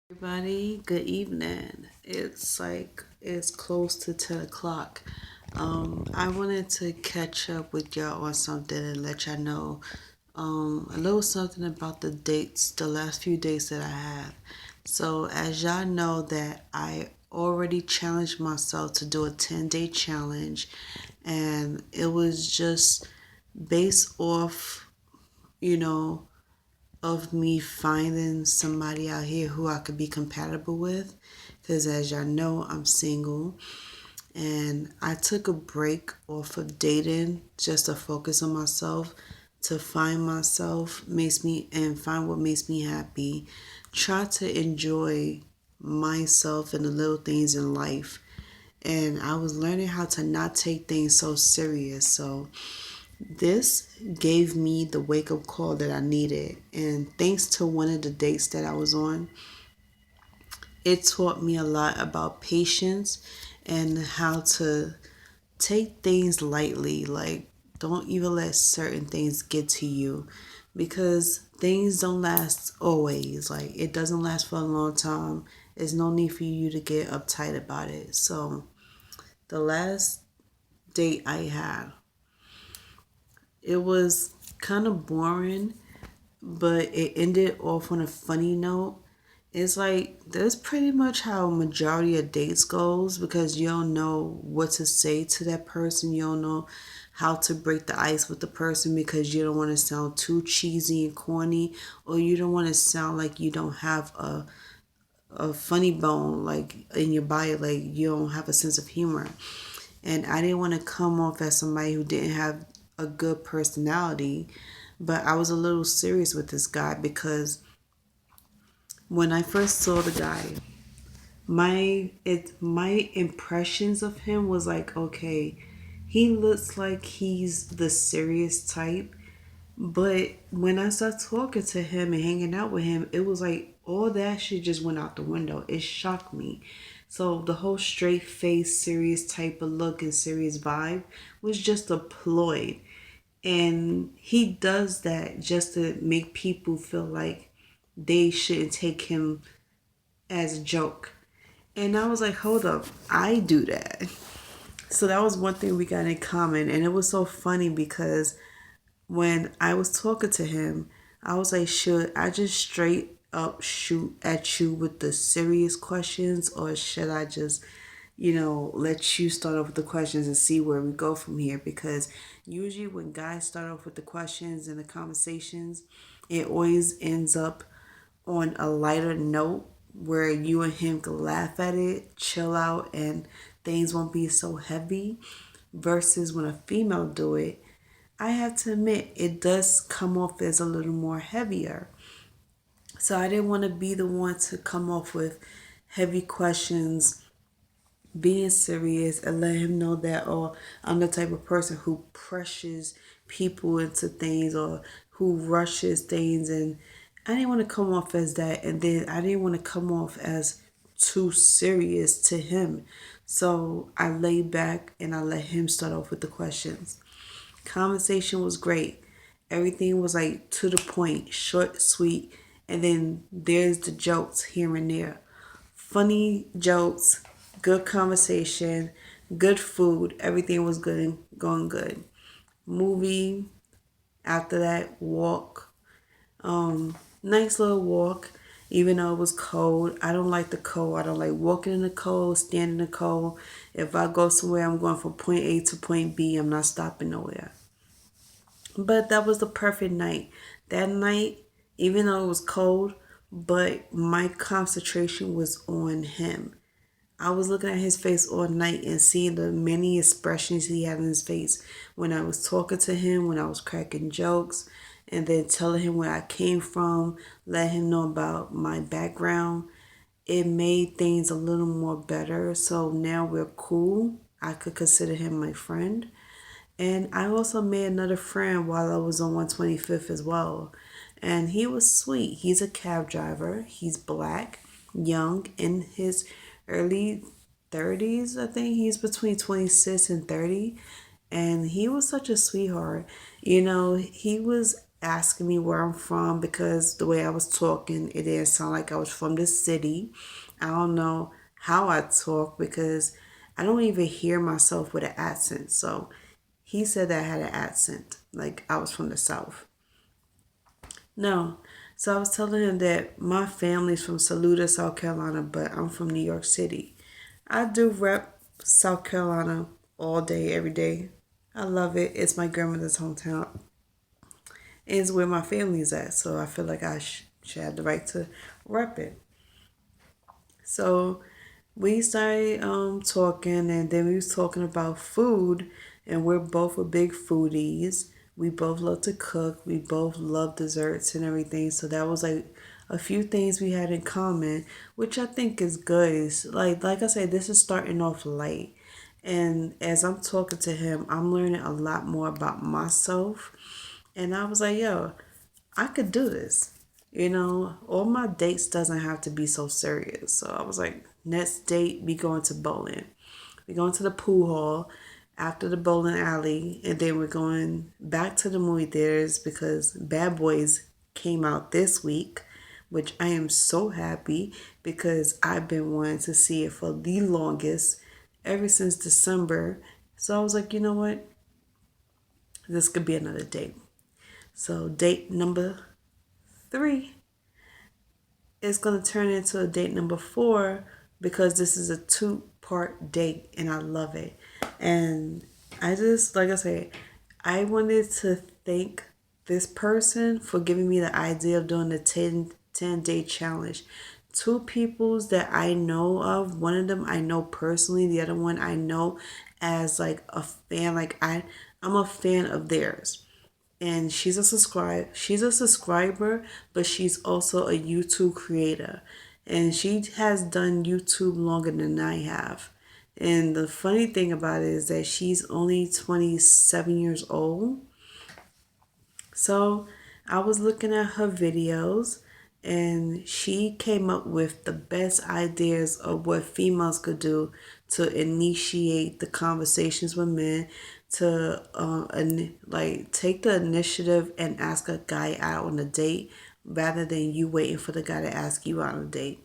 Everybody, good evening. It's close to 10 o'clock. I wanted to catch up with y'all on something and let y'all know a little something about the last few dates that I have. So, as y'all know, that I already challenged myself to do a 10-day challenge, and it was just based off, you know, of me finding somebody out here who I could be compatible with. Because as y'all know, I'm single. And I took a break off of dating just to focus on myself, to find myself, makes me and find what makes me happy. Try to enjoy myself and the little things in life. And I was learning how to not take things so serious. So this gave me the wake up call that I needed. And thanks to one of the dates that I was on, it taught me a lot about patience and how to take things lightly. Like, don't even let certain things get to you because things don't last always. Like, it doesn't last for a long time. There's no need for you to get uptight about it. So, the last date I had, it was kind of boring, but it ended off on a funny note. It's like that's pretty much how majority of dates goes because you don't know what to say to that person. You don't know how to break the ice with the person because you don't want to sound too cheesy and corny, or you don't want to sound like you don't have a funny bone like in your body, like you don't have a sense of humor. And I didn't want to come off as somebody who didn't have a good personality, but I was a little serious with this guy because when I first saw the guy, my impressions of him was like, okay, he looks like he's the serious type, but when I started talking to him and hanging out with him, it was like all that shit just went out the window. It shocked me. So the whole straight face, serious type of look and serious vibe was just a ploy. And he does that just to make people feel like they shouldn't take him as a joke. And I was like, hold up, I do that. So that was one thing we got in common. And it was so funny because when I was talking to him, I was like, should I just straight up shoot at you with the serious questions, or should I just, let you start off with the questions and see where we go from here? Because usually when guys start off with the questions and the conversations, it always ends up on a lighter note where you and him can laugh at it, chill out, and things won't be so heavy. Versus when a female do it, I have to admit it does come off as a little more heavier. So I didn't want to be the one to come off with heavy questions, being serious, and let him know that, oh, I'm the type of person who pressures people into things or who rushes things. And I didn't want to come off as that. And then I didn't want to come off as too serious to him. So I laid back and I let him start off with the questions. Conversation was great. Everything was like to the point, short, sweet, and then there's the jokes here and there. Funny jokes, good conversation, good food, everything was good, going good. Movie, after that, walk. Nice little walk, even though it was cold. I don't like the cold. I don't like walking in the cold, standing in the cold. If I go somewhere, I'm going from point A to point B. I'm not stopping nowhere. But that was the perfect night. That night, even though it was cold, but my concentration was on him. I was looking at his face all night and seeing the many expressions he had in his face when I was talking to him, when I was cracking jokes, and then telling him where I came from, let him know about my background. It made things a little more better. So now we're cool. I could consider him my friend. And I also made another friend while I was on 125th as well. And he was sweet. He's a cab driver. He's black, young, in his early 30s. I think he's between 26 and 30. And he was such a sweetheart. He was asking me where I'm from because the way I was talking, it didn't sound like I was from the city. I don't know how I talk because I don't even hear myself with an accent. So he said that I had an accent, like I was from the South. No. So I was telling him that my family's from Saluda, South Carolina, but I'm from New York City. I do rep South Carolina all day, every day. I love it. It's my grandmother's hometown. It's where my family's at. So I feel like I should have the right to rep it. So we started talking, and then we was talking about food, and we're both a big foodies. We both love to cook. We both love desserts and everything. So that was like a few things we had in common, which I think is good. It's like I said, this is starting off light. And as I'm talking to him, I'm learning a lot more about myself. And I was like, yo, I could do this. All my dates doesn't have to be so serious. So I was like, next date, we going to bowling. We going to the pool hall after the bowling alley, and then we're going back to the movie theaters because Bad Boys came out this week, which I am so happy because I've been wanting to see it for the longest, ever since December. So I was like, you know what? This could be another date. So date number 3 is going to turn into a date number 4 because this is a 2-part date and I love it. And I just, like I said, I wanted to thank this person for giving me the idea of doing the 10-day challenge. Two peoples that I know of, one of them I know personally, the other one I know as like a fan. I'm a fan of theirs, and she's a subscriber, but she's also a YouTube creator, and she has done YouTube longer than I have. And the funny thing about it is that she's only 27 years old. So I was looking at her videos, and she came up with the best ideas of what females could do to initiate the conversations with men, to like take the initiative and ask a guy out on a date rather than you waiting for the guy to ask you out on a date.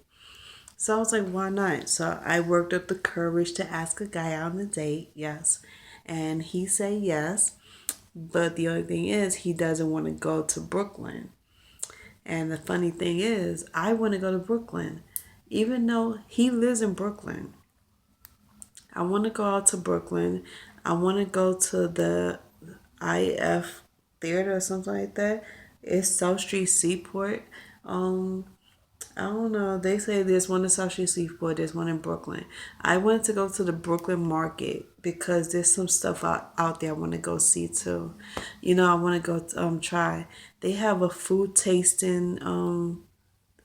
So I was like, why not? So I worked up the courage to ask a guy out on a date, yes. And he said yes. But the only thing is, he doesn't want to go to Brooklyn. And the funny thing is, I want to go to Brooklyn. Even though he lives in Brooklyn, I want to go out to Brooklyn. I want to go to the IF Theater or something like that. It's South Street Seaport. Um, I don't know. They say there's one in South Street Seaport, there's one in Brooklyn. I wanted to go to the Brooklyn Market because there's some stuff out there I want to go see too. I want to go try. They have a food tasting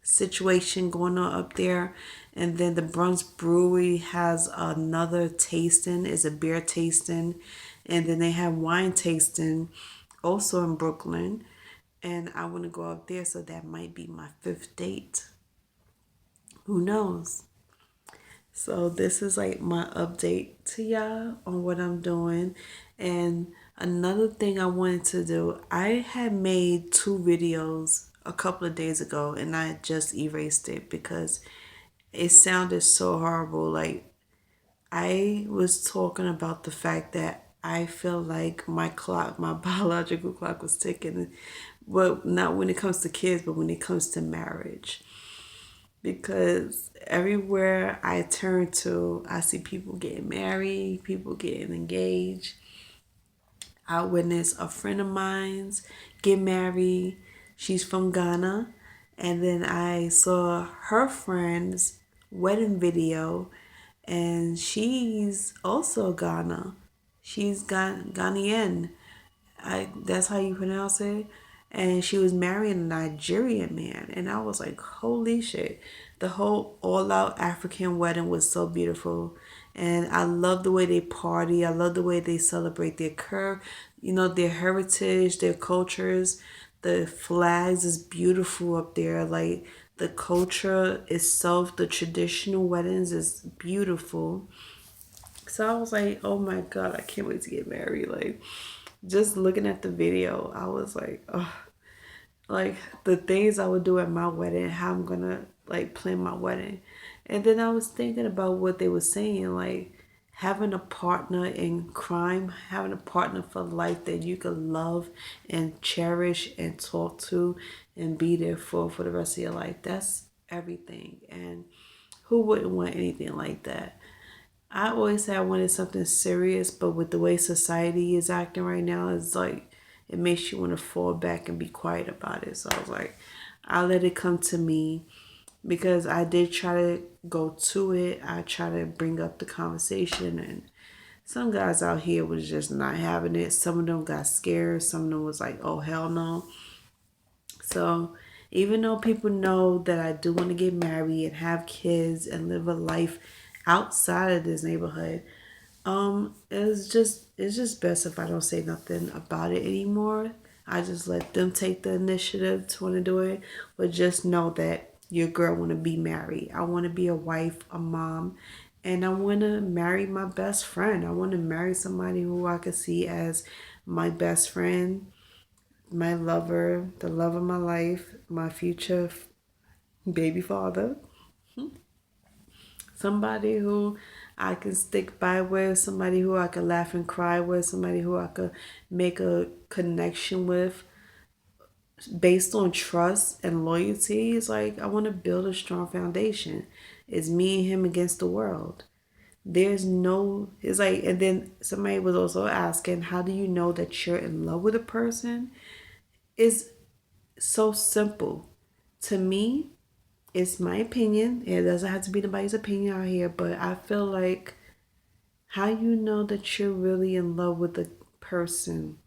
situation going on up there. And then the Bronx Brewery has another tasting, is a beer tasting. And then they have wine tasting also in Brooklyn. And I want to go up there, so that might be my 5th date. Who knows? So this is like my update to y'all on what I'm doing. And another thing I wanted to do, I had made 2 videos a couple of days ago and I just erased it because it sounded so horrible. Like, I was talking about the fact that I feel like my clock, my biological clock was ticking. But not when it comes to kids, but when it comes to marriage, because everywhere I turn to, I see people getting married, people getting engaged. I witnessed a friend of mine's get married. She's from Ghana. And then I saw her friend's wedding video, and she's also Ghana. She's Ghanaian. That's how you pronounce it. And she was marrying a Nigerian man, and I was like, holy shit! The whole all-out African wedding was so beautiful, and I love the way they party. I love the way they celebrate their heritage, their cultures. The flags is beautiful up there. Like, the culture itself, the traditional weddings is beautiful. So I was like, oh my God, I can't wait to get married. Like, just looking at the video, I was like, oh. like the things I would do at my wedding, how I'm gonna like plan my wedding. And then I was thinking about what they were saying, like having a partner in crime, having a partner for life that you could love and cherish and talk to and be there for the rest of your life. That's everything. And who wouldn't want anything like that? I always say I wanted something serious, but with the way society is acting right now, it's like it makes you want to fall back and be quiet about it. So I was like, I'll let it come to me because I did try to go to it. I try to bring up the conversation, and some guys out here was just not having it. Some of them got scared. Some of them was like, oh, hell no. So even though people know that I do want to get married and have kids and live a life outside of this neighborhood, it's just best if I don't say nothing about it anymore. I just let them take the initiative to want to do it. But just know that your girl want to be married. I want to be a wife, a mom, and I want to marry my best friend. I want to marry somebody who I could see as my best friend, my lover, the love of my life, my future baby father, somebody who I can stick by with, somebody who I can laugh and cry with, somebody who I could make a connection with based on trust and loyalty. It's like I want to build a strong foundation. It's me and him against the world. There's no, it's like, and then somebody was also asking, how do you know that you're in love with a person? It's so simple. To me, it's my opinion. It doesn't have to be nobody's opinion out here, but I feel like how you know that you're really in love with a person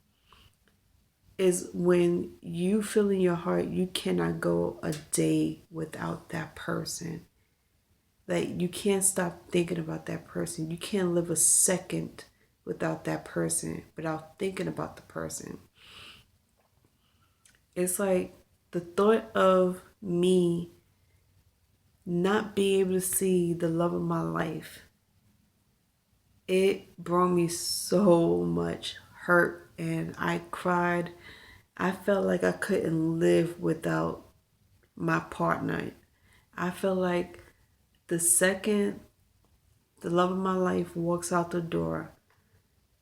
is when you feel in your heart you cannot go a day without that person. Like you can't stop thinking about that person. You can't live a second without that person, without thinking about the person. It's like the thought of me not being able to see the love of my life, it brought me so much hurt and I cried. I felt like I couldn't live without my partner. I feel like the second the love of my life walks out the door,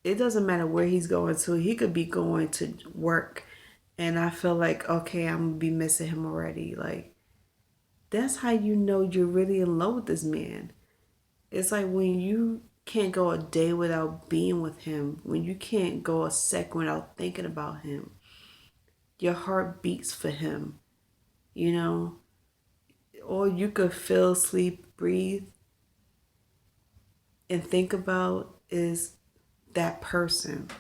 it doesn't matter where he's going to. He could be going to work and I feel like, okay, I'm gonna be missing him already. Like that's how you know you're really in love with this man. It's like when you can't go a day without being with him, when you can't go a second without thinking about him, your heart beats for him, you know? All you could feel, sleep, breathe, and think about is that person.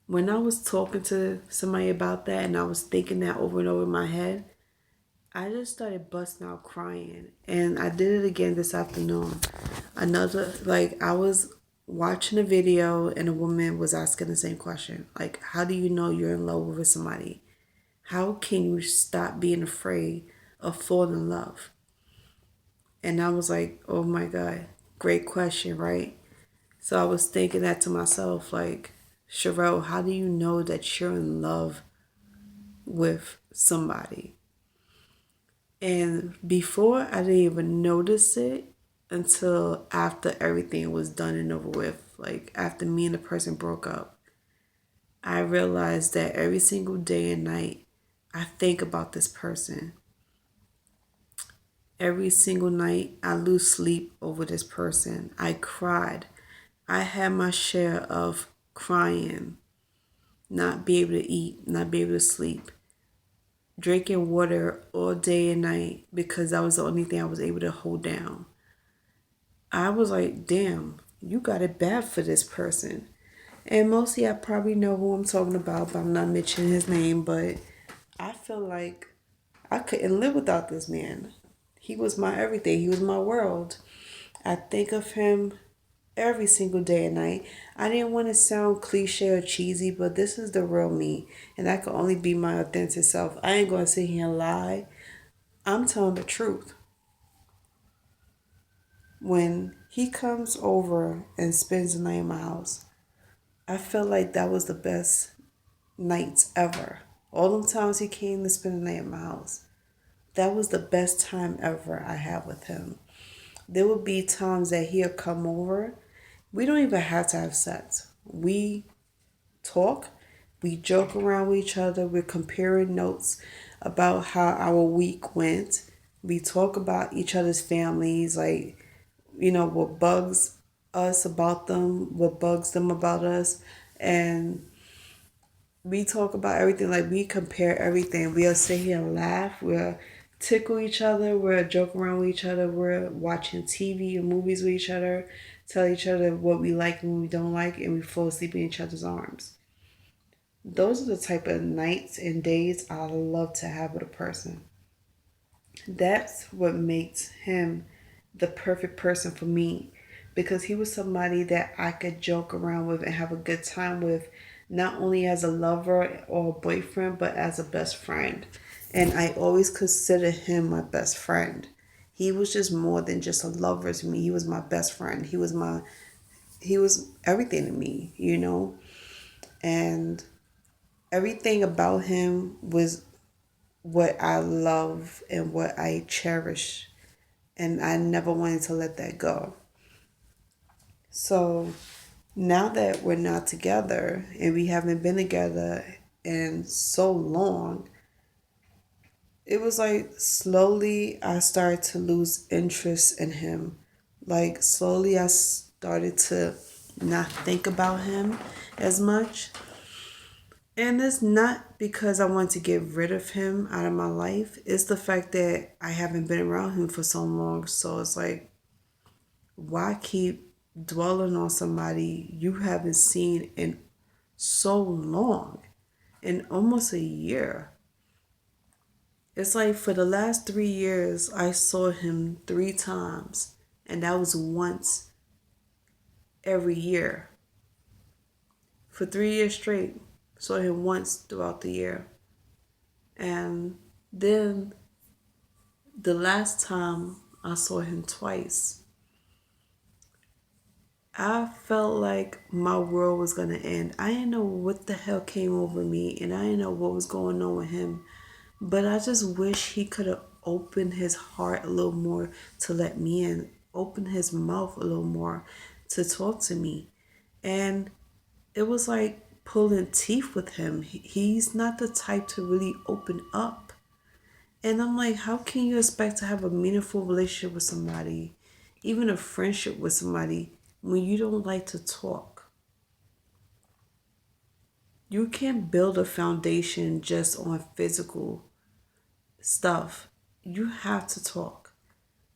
When I was talking to somebody about that and I was thinking that over and over in my head, I just started busting out crying. And I did it again this afternoon. I was watching a video and a woman was asking the same question. Like, how do you know you're in love with somebody? How can you stop being afraid of falling in love? And I was like, oh my God, great question, right? So I was thinking that to myself, like, Sherelle, how do you know that you're in love with somebody? And before, I didn't even notice it until after everything was done and over with. Like, after me and the person broke up, I realized that every single day and night, I think about this person. Every single night, I lose sleep over this person. I cried. I had my share of crying, not be able to eat, not be able to sleep, drinking water all day and night because that was the only thing I was able to hold down. I was like, damn, you got it bad for this person. And mostly I probably know who I'm talking about, but I'm not mentioning his name. But I feel like I couldn't live without this man. He was my everything, he was my world. I think of him every single day and night. I didn't want to sound cliche or cheesy, but this is the real me. And I can only be my authentic self. I ain't going to sit here and lie. I'm telling the truth. When he comes over and spends the night in my house, I felt like that was the best nights ever. All them times he came to spend the night at my house, that was the best time ever I had with him. There would be times that he'll come over. We don't even have to have sex. We talk, we joke around with each other, we're comparing notes about how our week went. We talk about each other's families, like, what bugs us about them, what bugs them about us. And we talk about everything, like we compare everything. We'll sit here and laugh, we'll tickle each other, we'll joke around with each other, we're watching TV and movies with each other, tell each other what we like and what we don't like, and we fall asleep in each other's arms. Those are the type of nights and days I love to have with a person. That's what makes him the perfect person for me, because he was somebody that I could joke around with and have a good time with, not only as a lover or a boyfriend, but as a best friend. And I always consider him my best friend. He was just more than just a lover to me. He was my best friend. He was everything to me. And everything about him was what I love and what I cherish. And I never wanted to let that go. So now that we're not together and we haven't been together in so long, it was like slowly I started to lose interest in him. Like slowly I started to not think about him as much. And it's not because I want to get rid of him out of my life. It's the fact that I haven't been around him for so long. So it's like, why keep dwelling on somebody you haven't seen in so long? In almost a year. It's like for the last 3 years, I saw him 3 times. And that was once every year. For 3 years straight, saw him once throughout the year. And then the last time I saw him twice, I felt like my world was going to end. I didn't know what the hell came over me, and I didn't know what was going on with him. But I just wish he could have opened his heart a little more to let me in, open his mouth a little more to talk to me. And it was like pulling teeth with him. He's not the type to really open up. And I'm like, how can you expect to have a meaningful relationship with somebody, even a friendship with somebody, when you don't like to talk? You can't build a foundation just on physical stuff. You have to talk.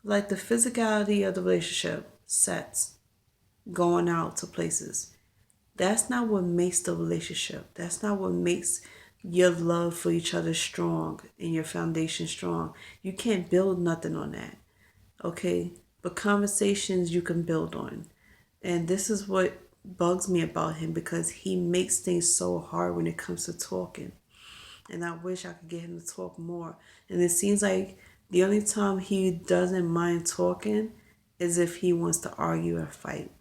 Like the physicality of the relationship, sex, going out to places. That's not what makes the relationship. That's not what makes your love for each other strong and your foundation strong. You can't build nothing on that. Okay? But conversations you can build on. And this is what bugs me about him, because he makes things so hard when it comes to talking. And I wish I could get him to talk more. And it seems like the only time he doesn't mind talking is if he wants to argue or fight.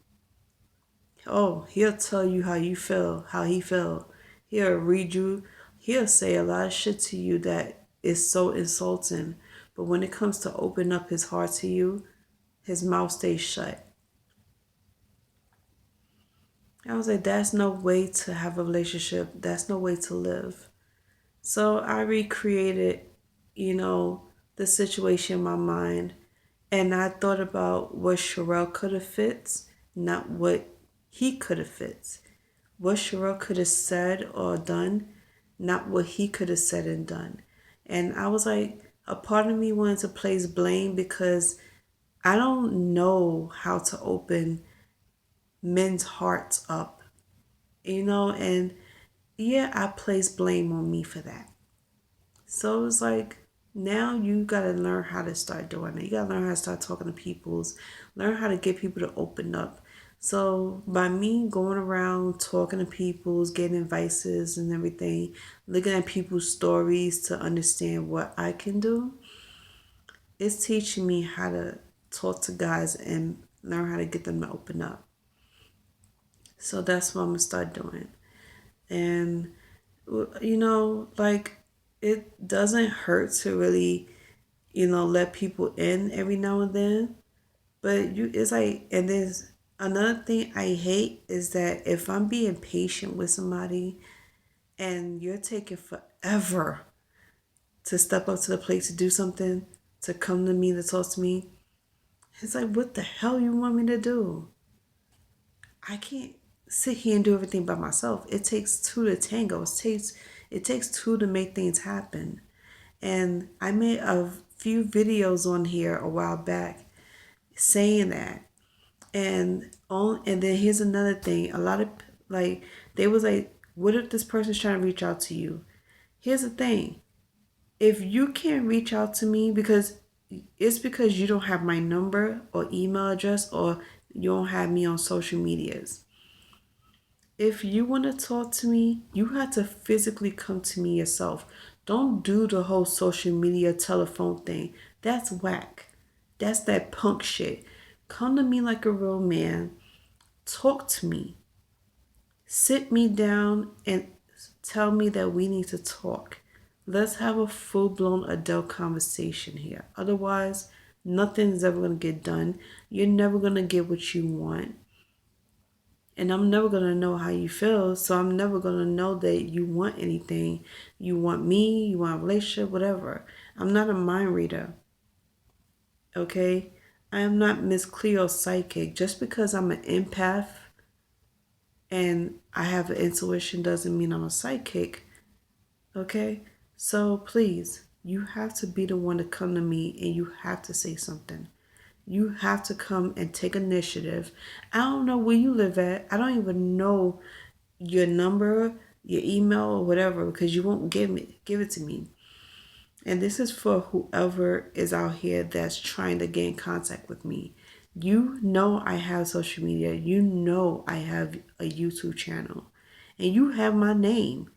Oh, he'll tell you how you feel, how he feel. He'll read you. He'll say a lot of shit to you that is so insulting. But when it comes to open up his heart to you, his mouth stays shut. I was like, that's no way to have a relationship. That's no way to live. So I recreated, you know, the situation in my mind. And I thought about what Sherelle could have fit, not what he could have fit. What Sherelle could have said or done, not what he could have said and done. And I was like, a part of me wanted to place blame, because I don't know how to open men's hearts up, and yeah, I place blame on me for that. So it's like, now you gotta learn how to start doing it. You gotta learn how to start talking to people's, learn how to get people to open up. So by me going around talking to people's, getting advices and everything, looking at people's stories to understand what I can do, it's teaching me how to talk to guys and learn how to get them to open up. So that's what I'm gonna start doing. And like it doesn't hurt to really, let people in every now and then. But it's like, and there's another thing I hate is that if I'm being patient with somebody and you're taking forever to step up to the plate to do something, to come to me, to talk to me, it's like, what the hell you want me to do? I can't sit here and do everything by myself. It takes two to tango. It takes two to make things happen. And I made a few videos on here a while back saying that. And then here's another thing. A lot of, like, they was like, what if this person's trying to reach out to you? Here's the thing. If you can't reach out to me because you don't have my number or email address, or you don't have me on social medias. If you want to talk to me, you have to physically come to me yourself. Don't do the whole social media telephone thing. That's whack. That's that punk shit. Come to me like a real man. Talk to me. Sit me down and tell me that we need to talk. Let's have a full-blown adult conversation here. Otherwise, nothing's ever going to get done. You're never going to get what you want. And I'm never going to know how you feel. So I'm never going to know that you want anything. You want me, you want a relationship, whatever. I'm not a mind reader. Okay? I am not Miss Cleo psychic. Just because I'm an empath and I have an intuition doesn't mean I'm a psychic. Okay? So please, you have to be the one to come to me and you have to say something. You have to come and take initiative. I don't know where you live at. I don't even know your number, your email, or whatever, because you won't give it to me. And this is for whoever is out here that's trying to get in contact with me. You know I have social media. You know I have a YouTube channel. And you have my name.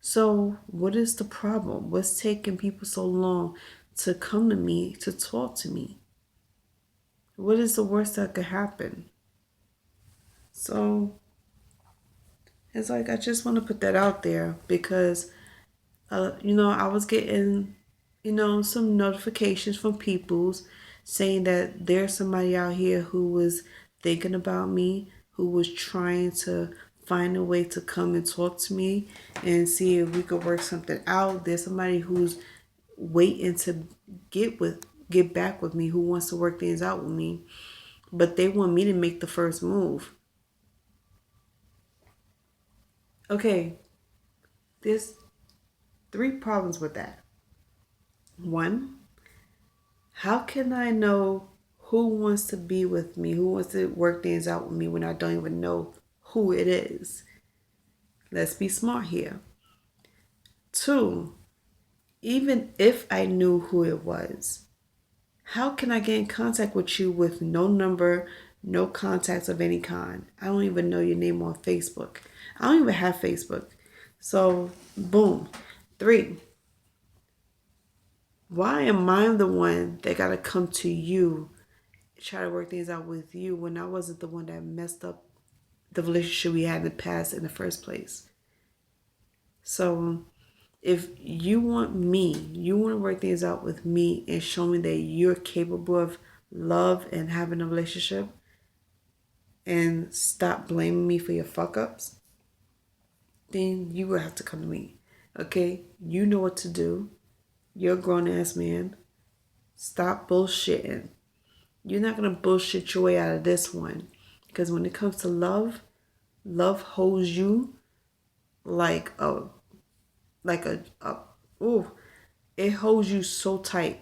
So what is the problem? What's taking people so long to come to me, to talk to me? What is the worst that could happen? So it's like, I just want to put that out there because, I was getting, some notifications from people's saying that there's somebody out here who was thinking about me, who was trying to find a way to come and talk to me and see if we could work something out. There's somebody who's waiting to get back with me, who wants to work things out with me, but they want me to make the first move. Okay, there's three problems with that. One, how can I know who wants to be with me, who wants to work things out with me when I don't even know who it is? Let's be smart here. Two, even if I knew who it was, how can I get in contact with you with no number, no contacts of any kind? I don't even know your name on Facebook. I don't even have Facebook. So, boom. Three, why am I the one that got to come to you, try to work things out with you when I wasn't the one that messed up the relationship we had in the past in the first place? So, if you want me, you want to work things out with me and show me that you're capable of love and having a relationship, and stop blaming me for your fuck ups, then you will have to come to me. Okay? You know what to do. You're a grown ass man. Stop bullshitting. You're not going to bullshit your way out of this one. Because when it comes to love, love holds you like ooh, it holds you so tight.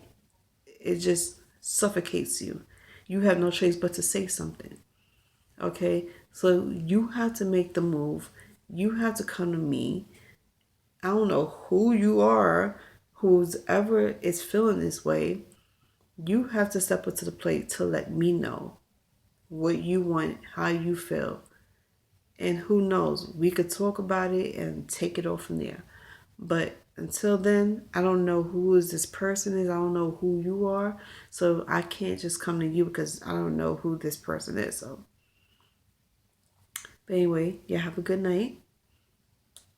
It just suffocates you. You have no choice but to say something. Okay? So you have to make the move. You have to come to me. I don't know who you are, who's ever is feeling this way. You have to step up to the plate to let me know what you want, how you feel. And who knows, we could talk about it and take it off from there. But until then, I don't know who is this person is. I don't know who you are. So I can't just come to you because I don't know who this person is. So, but anyway, yeah, have a good night.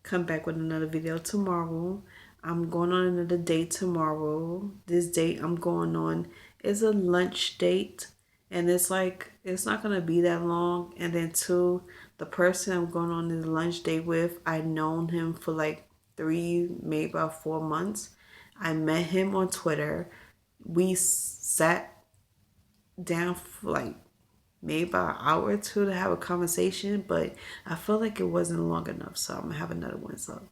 come back with another video tomorrow. I'm going on another date tomorrow. This date I'm going on is a lunch date. And it's like, it's not going to be that long. And then two, the person I'm going on this lunch date with, I known him for like 3, maybe about 4 months. I met him on Twitter. We sat down for like maybe about an hour or two to have a conversation, but I feel like it wasn't long enough, so I'm gonna have another one. So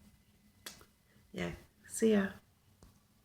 yeah, see ya.